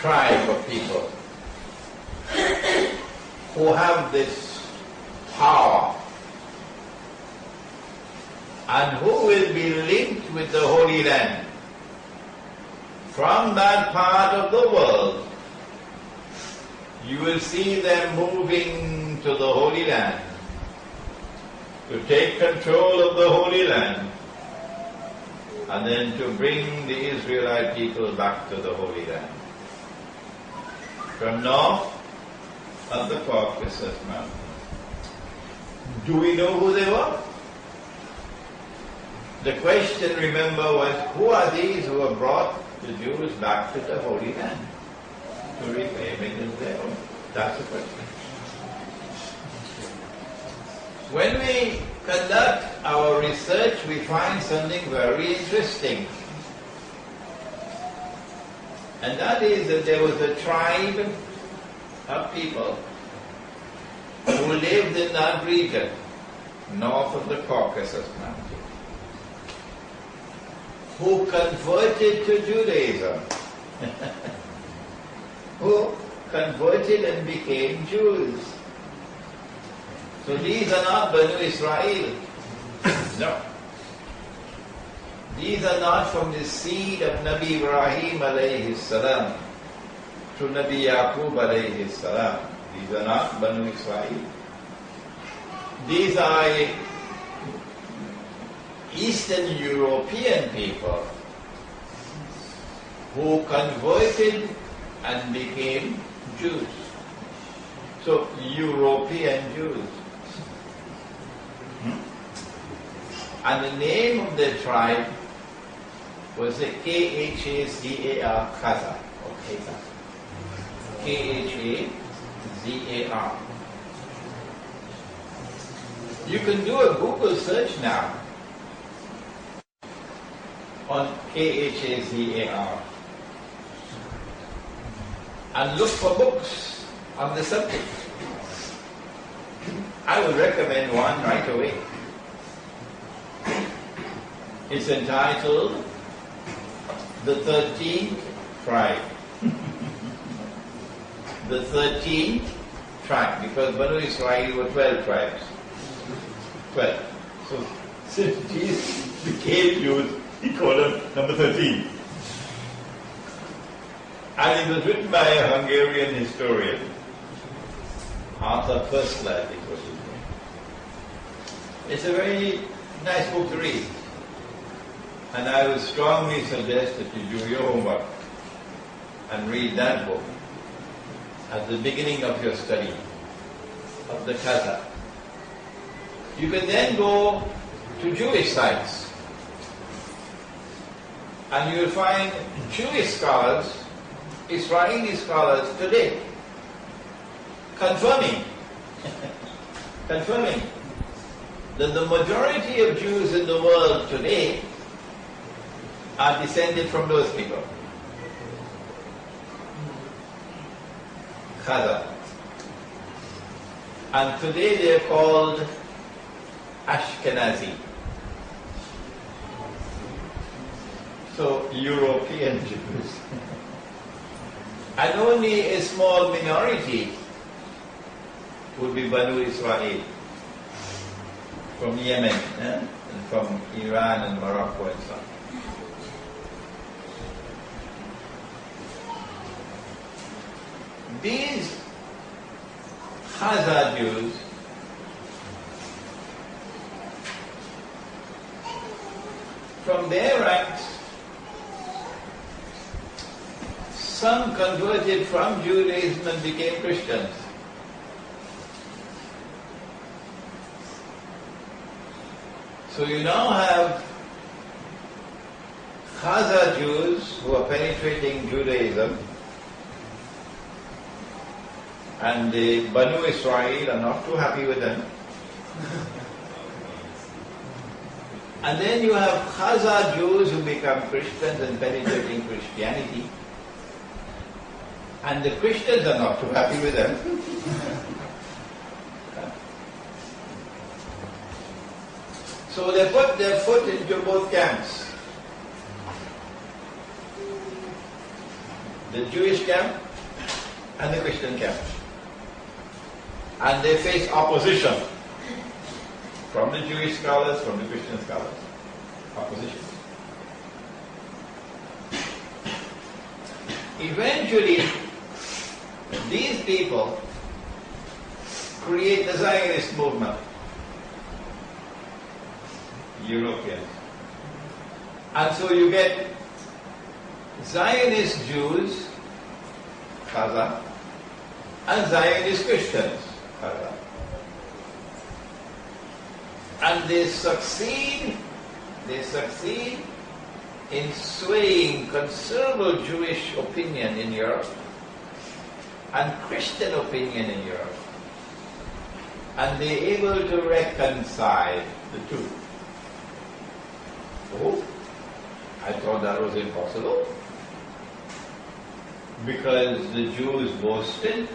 tribe of people who have this power and who will be linked with the Holy Land. From that part of the world, you will see them moving to the Holy Land to take control of the Holy Land and then to bring the Israelite people back to the Holy Land. From north of the Caucasus Mountains. Do we know who they were? The question, remember, was who are these who have brought the Jews back to the Holy Land to reclaim it as their own? That's the question. When we conduct our research, we find something very interesting. And that is that there was a tribe of people who lived in that region, north of the Caucasus Mountains, who converted to Judaism, who converted and became Jews. So these are not Banu Israel. No. These are not from the seed of Nabi Ibrahim alayhi salam to Nabi Yaqub alayhi salam. These are not Banu Israel. These are Eastern European people who converted and became Jews. So, European Jews. And the name of the tribe was the Khazar, Khazar, or Khazar. Khazar. You can do a Google search now on Khazar and look for books on the subject. I would recommend one right away. It's entitled The 13th Tribe. The 13th tribe, because Banu Israel were 12 tribes. 12. So since Jesus became Jews, he called them number 13. And it was written by a Hungarian historian, Arthur Persler, I think was his name. It's a very nice book to read. And I would strongly suggest that you do your homework and read that book at the beginning of your study of the Khazar. You can then go to Jewish sites and you will find Jewish scholars, Israeli scholars today confirming that the majority of Jews in the world today are descended from those people. Khazar. And today they are called Ashkenazi. So, European Jews. And only a small minority would be Banu Israel from Yemen and from Iran and Morocco and so on. These Khazar Jews from their ranks, some converted from Judaism and became Christians. So you now have Khazar Jews who are penetrating Judaism, and the Banu Israel are not too happy with them. And then you have Khazar Jews who become Christians and penetrating Christianity. And the Christians are not too happy with them. So they put their foot into both camps. the Jewish camp and the Christian camp. And they face opposition from the Jewish scholars, from the Christian scholars. Opposition. Eventually, these people create the Zionist movement. Europeans. And so you get Zionist Jews, Khazars, and Zionist Christians, Khazars. And they succeed in swaying considerable Jewish opinion in Europe and Christian opinion in Europe. And they're able to reconcile the two. Oh, I thought that was impossible. Because the Jews boasted,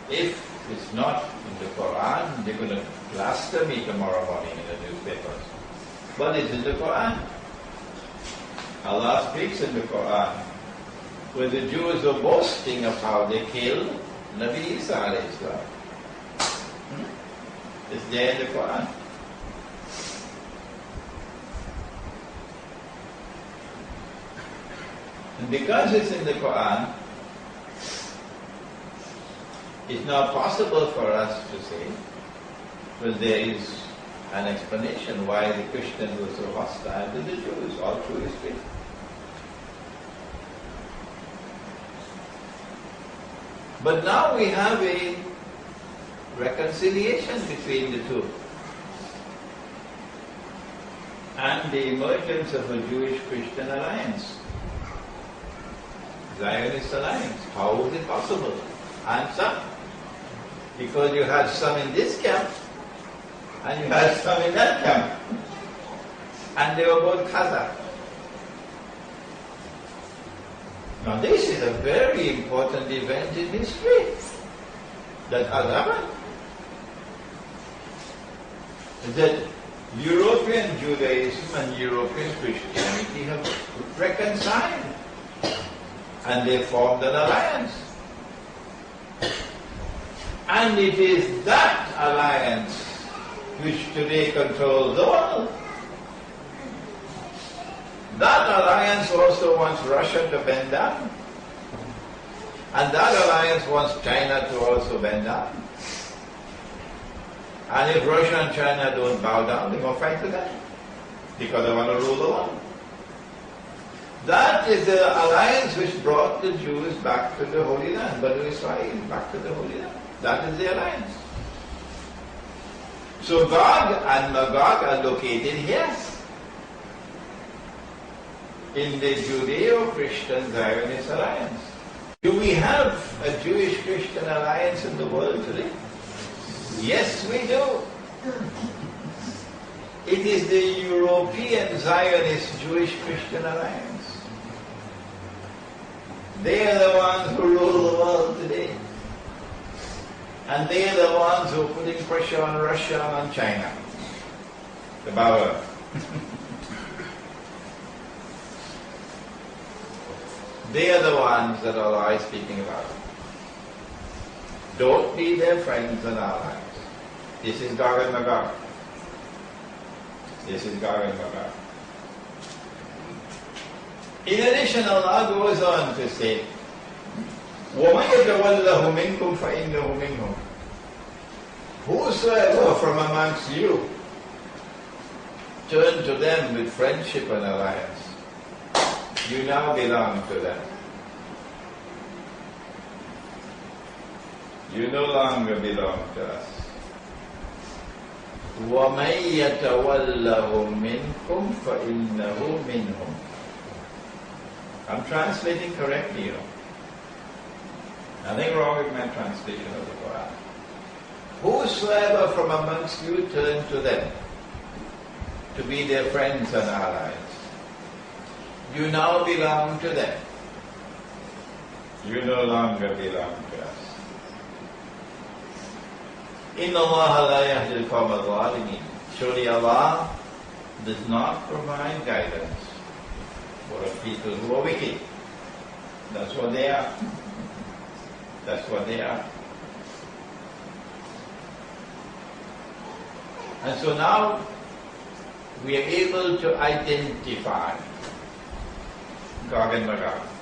if it's not in the Quran, they're going to plaster me tomorrow morning in the newspapers. But it's in the Quran. Allah speaks in the Quran, where the Jews were boasting of how they killed Nabi Isa alayhi salam. It's there in the Quran. And because it's in the Quran, it's now possible for us to say, well, there is an explanation why the Christians were so hostile to the Jews all through history. But now we have a reconciliation between the two. And the emergence of a Jewish-Christian alliance. Zionist alliance. How was it possible? Answer: because you had some in this camp and you had some in that camp. And they were both Khazars. Now this is a very important event in history that has happened. That European Judaism and European Christianity have reconciled. And they formed an alliance. And it is that alliance which today controls the world. That alliance also wants Russia to bend down. And that alliance wants China to also bend down. And if Russia and China don't bow down, they're going to fight to that. Because they want to rule the world. That is the alliance which brought the Jews back to the Holy Land, Banu Israel, back to the Holy Land. That is the alliance. So Gog and Magog are located here, in the Judeo-Christian Zionist alliance. Do we have a Jewish-Christian alliance in the world today? Yes, we do. It is the European Zionist Jewish-Christian alliance. They are the ones who rule the world today. And they are the ones who are putting pressure on Russia and on China to bow down. They are the ones that Allah is speaking about. Don't be their friends and allies. This is Gog and Magog. This is Gog and Magog. In addition, Allah goes on to say, وَمَنْ يَتَوَلَّهُ مِنْكُمْ فَإِنَّهُ مِنْهُمْ. Whosoever from amongst you turn to them with friendship and alliance, you now belong to them. You no longer belong to us. وَمَنْ يَتَوَلَّهُ مِنْكُمْ فَإِنَّهُ مِنْهُمْ. I'm translating correctly, you know. Nothing wrong with my translation of the Quran. Whosoever from amongst you turn to them to be their friends and allies, you now belong to them. You no longer belong to us. Inna Allah la yahdi al-qawm al-zalimin. Surely Allah does not provide guidance for the people who are wicked. That's what they are. That's what they are. And so now we are able to identify Gog and Magog.